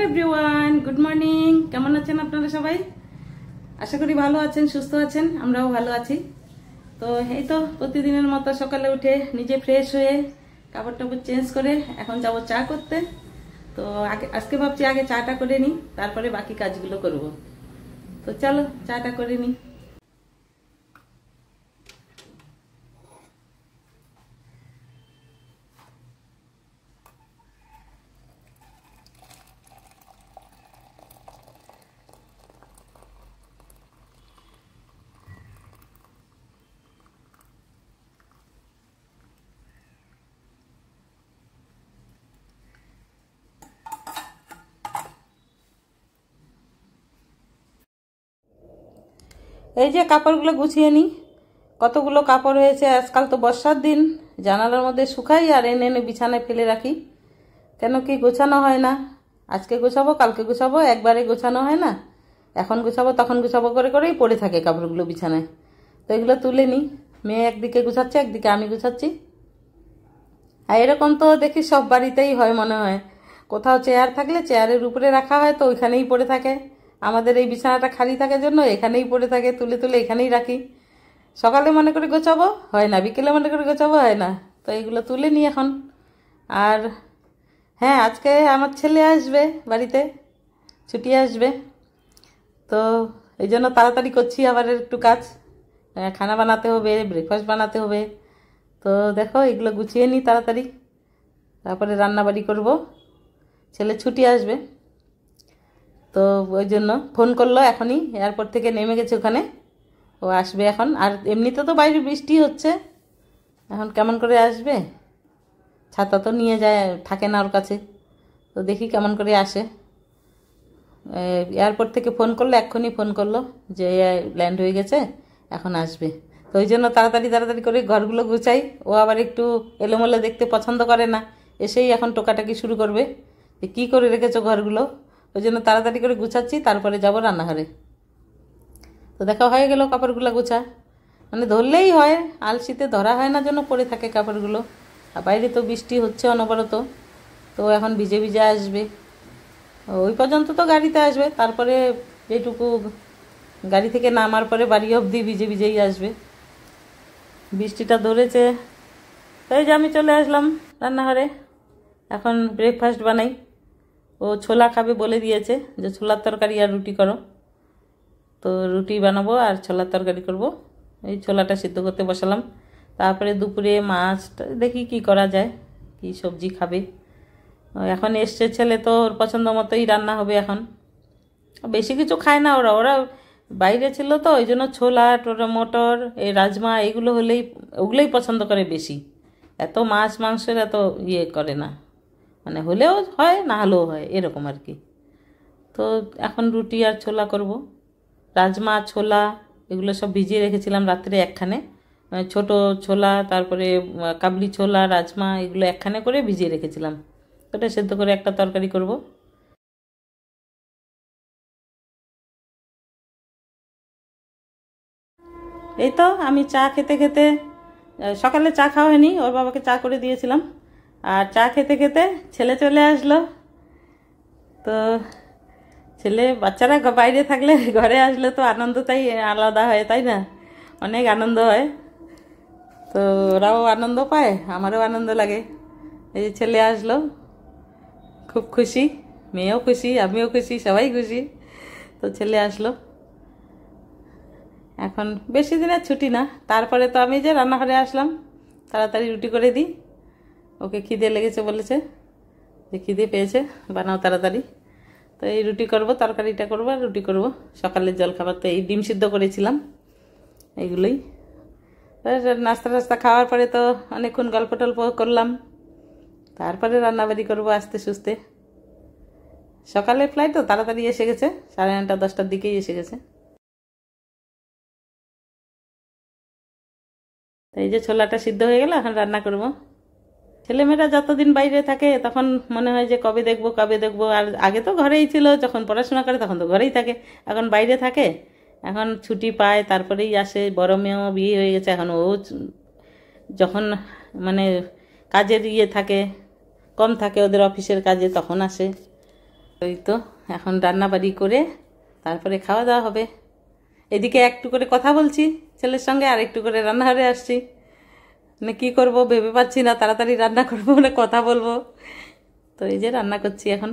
Everyone, good morning. কেমন আছেন আপনারা সবাই? আশা করি ভালো আছেন, সুস্থ আছেন। আমরাও ভালো আছি। তো এই তো প্রতিদিনের মতো সকালে উঠে নিজে ফ্রেশ হয়ে কাপড় টাপড় চেঞ্জ করে এখন যাব চা করতে। তো আজকে ভাবছি আগে চাটা করে নিই, তারপরে বাকি কাজগুলো করব। তো চলো চাটা করে নিই। এই যে কাপড়গুলো গুছিয়ে নিই। কতগুলো কাপড় হয়েছে, আজকাল তো বর্ষার দিন, জানালার মধ্যে শুকাই আর এনে এনে বিছানায় ফেলে রাখি। কেন কি গোছানো হয় না। আজকে গোছাবো, কালকে গোছাবো, একবারে গোছানো হয় না। এখন গোছাবো তখন গোছাবো করে করেই পড়ে থাকে কাপড়গুলো বিছানায়। তো এগুলো তুলে নিই। মেয়ে একদিকে গুছাচ্ছে, একদিকে আমি গুছাচ্ছি। আর এরকম তো দেখি সব বাড়িতেই হয় মনে হয়। কোথাও চেয়ার থাকলে চেয়ারের উপরে রাখা হয়, তো ওইখানেই পড়ে থাকে। আমাদের এই বিছানাটা খালি থাকার জন্য এখানেই পড়ে থাকে, তুলে তুলে এখানেই রাখি। সকালে মনে করে গোছাবো, হয় না। বিকেলে মনে করে গোছাবো, হয় না। তো এইগুলো তুলে নিই এখন। আর হ্যাঁ, আজকে আমার ছেলে আসবে বাড়িতে, ছুটি আসবে। তো এই জন্য তাড়াতাড়ি করছি আবার একটু কাজ। খানা বানাতে হবে, ব্রেকফাস্ট বানাতে হবে। তো দেখো এগুলো গুছিয়ে নিই তাড়াতাড়ি, তারপরে রান্নাবাড়ি করব। ছেলে ছুটি আসবে, তো ওই জন্য ফোন করলো এখনই, এয়ারপোর্ট থেকে নেমে গেছে ওখানে। ও আসবে এখন। আর এমনিতে তো বাইরে বৃষ্টি হচ্ছে, এখন কেমন করে আসবে। ছাতা তো নিয়ে যায়, থাকে না ওর কাছে। তো দেখি কেমন করে আসে। এয়ারপোর্ট থেকে ফোন করলো, এক্ষুনি ফোন করলো যে ল্যান্ড হয়ে গেছে, এখন আসবে। তো ওই জন্য তাড়াতাড়ি তাড়াতাড়ি করে ঘরগুলো গুছাই। ও আবার একটু এলোমেলো দেখতে পছন্দ করে না, এসেই এখন টোকাটাকি শুরু করবে যে কী করে রেখেছো ঘরগুলো। ওই জন্য তাড়াতাড়ি করে গুছাচ্ছি, তারপরে যাব রান্নাঘরে। তো দেখা হয়ে গেল কাপড়গুলো গুছা। মানে ধরলেই হয়, আলসিতে ধরা হয় না, জন্য পড়ে থাকে কাপড়গুলো। আর বাইরে তো বৃষ্টি হচ্ছে অনবরত, তো এখন ভিজে ভিজে আসবে। ওই পর্যন্ত তো গাড়িতে আসবে, তারপরে যেটুকু গাড়ি থেকে নামার পরে বাড়ি অবধি ভিজে ভিজেই আসবে। বৃষ্টিটা ধরেছে, তাই যে আমি চলে আসলাম রান্নাঘরে। এখন ব্রেকফাস্ট বানাই। ও ছোলা খাবে বলে দিয়েছে, যে ছোলার তরকারি আর রুটি করো। তো রুটি বানাবো আর ছোলার তরকারি করব। এই ছোলাটা সিদ্ধ করতে বসালাম। তারপরে দুপুরে মাছটা দেখি কি করা যায়, কি সবজি খাবে। এখন এসছে ছেলে, তো ওর পছন্দ মতোই রান্না হবে এখন। বেশি কিছু খায় না ওরা, ওরা বাইরে ছিল তো ওই জন্য ছোলা মটর, এই রাজমা, এগুলো হলেই ওগুলোই পছন্দ করে বেশি। এত মাছ মাংসের এত ইয়ে করে না, মানে হলেও হয় না হলেও হয় এরকম আর কি। তো এখন রুটি আর ছোলা করব। রাজমা ছোলা এগুলো সব ভিজিয়ে রেখেছিলাম রাত্রে একখানে। ছোট ছোলা, তারপরে কাবলি ছোলা, রাজমা, এগুলো একখানে করে ভিজিয়ে রেখেছিলাম। ওটা সেদ্ধ করে একটা তরকারি করব। এই তো আমি চা খেতে খেতে, সকালে চা খাওয়া হয়নি, ওর বাবাকে চা করে দিয়েছিলাম। আর চা খেতে খেতে ছেলে চলে আসলো। তো ছেলে, বাচ্চারা বাইরে থাকলে ঘরে আসলে তো আনন্দটাই আলাদা হয়, তাই না? অনেক আনন্দ হয়। তো ওরাও আনন্দ পায়, আমারও আনন্দ লাগে। এই যে ছেলে আসলো, খুব খুশি। মেয়েও খুশি, আমিও খুশি, সবাই খুশি। তো ছেলে আসলো। এখন বেশি দিনের ছুটি না, তারপরে তো আমি যে রান্নাঘরে আসলাম, তাড়াতাড়ি রুটি করে দিই। ওকে খিদে লেগেছে বলেছে, যে খিদে পেয়েছে, বানাও তাড়াতাড়ি। তো এই রুটি করব, তরকারিটা করব আর রুটি করব। সকালের জলখাবার তো এই ডিম সিদ্ধ করেছিলাম, এইগুলোই। নাস্তা টাস্তা খাওয়ার পরে তো অনেকক্ষণ গল্প টল্প করলাম, তারপরে রান্নাবাড়ি করবো আস্তে সুস্তে। সকালে ফ্লাইট তো তাড়াতাড়ি এসে গেছে, 9:30 10টার দিকেই এসে গেছে। এই যে ছোলাটা সিদ্ধ হয়ে গেল, এখন রান্না করব। ছেলেমেয়েরা যতদিন বাইরে থাকে তখন মনে হয় যে কবে দেখবো কবে দেখবো। আর আগে তো ঘরেই ছিল, যখন পড়াশোনা করে তখন তো ঘরেই থাকে, এখন বাইরে থাকে। এখন ছুটি পায় তারপরেই আসে। বড় মেয়েও বিয়ে হয়ে গেছে, এখন ও যখন মানে কাজের ইয়ে থাকে, কম থাকে ওদের অফিসের কাজে, তখন আসে। ওই তো এখন রান্না বাড়ি করে তারপরে খাওয়া দাওয়া হবে। এদিকে একটু করে কথা বলছি ছেলের সঙ্গে, আর একটু করে রান্নাঘরে আসছি। মানে কী করবো ভেবে পাচ্ছি না, তাড়াতাড়ি রান্না করবো না কথা বলবো। তো এই যে রান্না করছি এখন।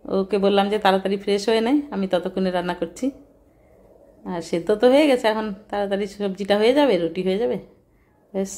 ওকে বললাম যে তাড়াতাড়ি ফ্রেশ হয়ে নেয়, আমি ততক্ষণে রান্না করছি। আর সেদ্ধ তো হয়ে গেছে, এখন তাড়াতাড়ি সবজিটা হয়ে যাবে, রুটি হয়ে যাবে, বেশ।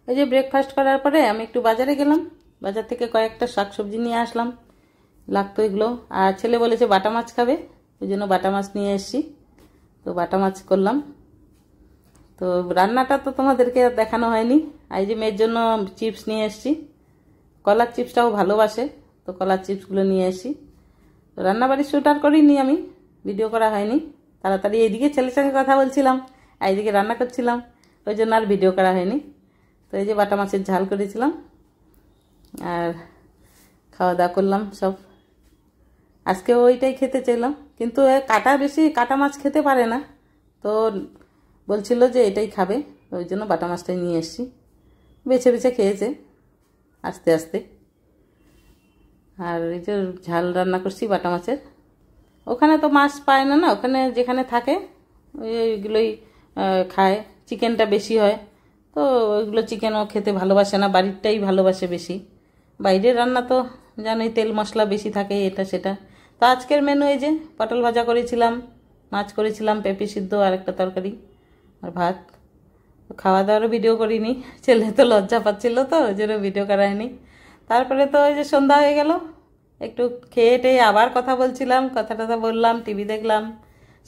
এই যে ব্রেকফাস্ট করার পরে আমি একটু বাজারে গেলাম, বাজার থেকে কয়েকটা শাকসবজি নিয়ে আসলাম, লাগতো এগুলো। আর ছেলে বলেছে বাটা মাছ খাবে, ওই জন্য বাটা মাছ নিয়ে এসেছি। তো বাটা মাছ করলাম। তো রান্নাটা তো তোমাদেরকে দেখানো হয়নি। এই যে মেয়ের জন্য চিপস নিয়ে এসেছি, কলার চিপসটাও ভালোবাসে, তো কলার চিপসগুলো নিয়ে এসেছি। তো রান্নাবাড়ি শ্যুট আর করিনি, আমি ভিডিও করা হয়নি। তাড়াতাড়ি এইদিকে ছেলের সঙ্গে কথা বলছিলাম, এইদিকে রান্না করছিলাম, ওই জন্য আর ভিডিও করা হয়নি। তো এই যে বাটা মাছের ঝাল করেছিলাম আর খাওয়া দাওয়া করলাম সব। আজকে ওইটাই খেতে চাইলাম, কিন্তু কাটা মাছ খেতে পারে না, তো বলছিল যে এটাই খাবে, ওই জন্য বাটা মাছটাই নিয়ে এসেছি। বেছে বেছে খেয়েছে আস্তে আস্তে। আর এই যে ঝাল রান্না করছি বাটা মাছের। ওখানে তো মাছ পায় না, ওখানে যেখানে থাকে ওইগুলোই খায়, চিকেনটা বেশি হয়, তো ওইগুলো চিকেনও খেতে ভালোবাসে না, বাড়িরটাই ভালোবাসে বেশি। বাইরের রান্না তো জানোই তেল মশলা বেশি থাকে, এটা সেটা। তো আজকের মেনু এই যে পটল ভাজা করেছিলাম, মাছ করেছিলাম, পেঁপে সিদ্ধ, আর একটা তরকারি, আর ভাত। খাওয়া দাওয়ারও ভিডিও করিনি, ছেলে তো লজ্জা পাচ্ছিল, তো ওই জন্য ভিডিও করা হয়নি। তারপরে তো ওই যে সন্ধ্যা হয়ে গেল, একটু খেয়ে টেয়ে আবার কথা বলছিলাম, কথা টথা বললাম, টিভি দেখলাম,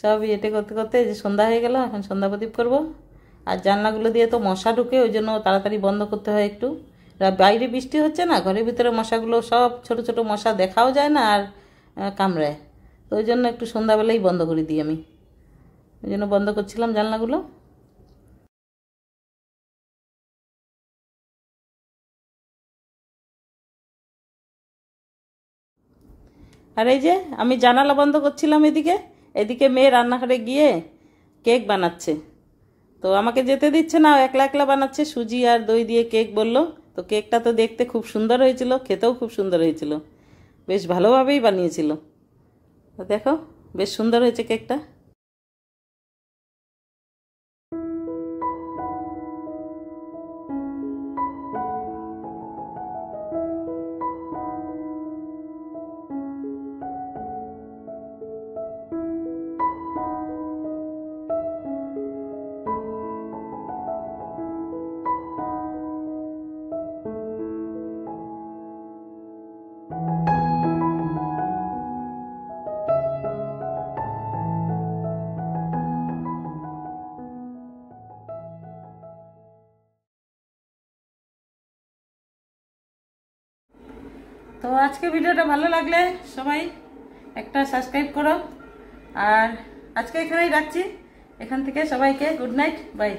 সব ইয়েটে করতে করতে যে সন্ধ্যা হয়ে গেল। এখন সন্ধ্যা প্রদীপ করবো। আর জানলাগুলো দিয়ে তো মশা ঢুকে, ওই জন্য তাড়াতাড়ি বন্ধ করতে হয় একটু। বাইরে বৃষ্টি হচ্ছে না, ঘরের ভিতরে মশাগুলো সব ছোট ছোট মশা, দেখাও যায় না আর কামড়ায়, তো ওই জন্য একটু সন্ধ্যাবেলাই বন্ধ করে দিই আমি, ওই জন্য বন্ধ করছিলাম জানলাগুলো। আর এই যে আমি জানালা বন্ধ করছিলাম, এদিকে এদিকে মেয়ে রান্নাঘরে গিয়ে কেক বানাচ্ছে। তো আমাকে যেতে দিচ্ছে না, একলা একলা বানাচ্ছে, সুজি আর দই দিয়ে কেক বললো। তো কেকটা তো দেখতে খুব সুন্দর হয়েছিল, খেতেও খুব সুন্দর হয়েছিল, বেশ ভালোভাবেই বানিয়েছিল। তো দেখো বেশ সুন্দর হয়েছে কেকটা। তো আজকে ভিডিওটা ভালো লাগলে সবাই একটা সাবস্ক্রাইব করো, আর আজকে এখানেই রাখছি। এখান থেকে সবাইকে গুড নাইট, বাই।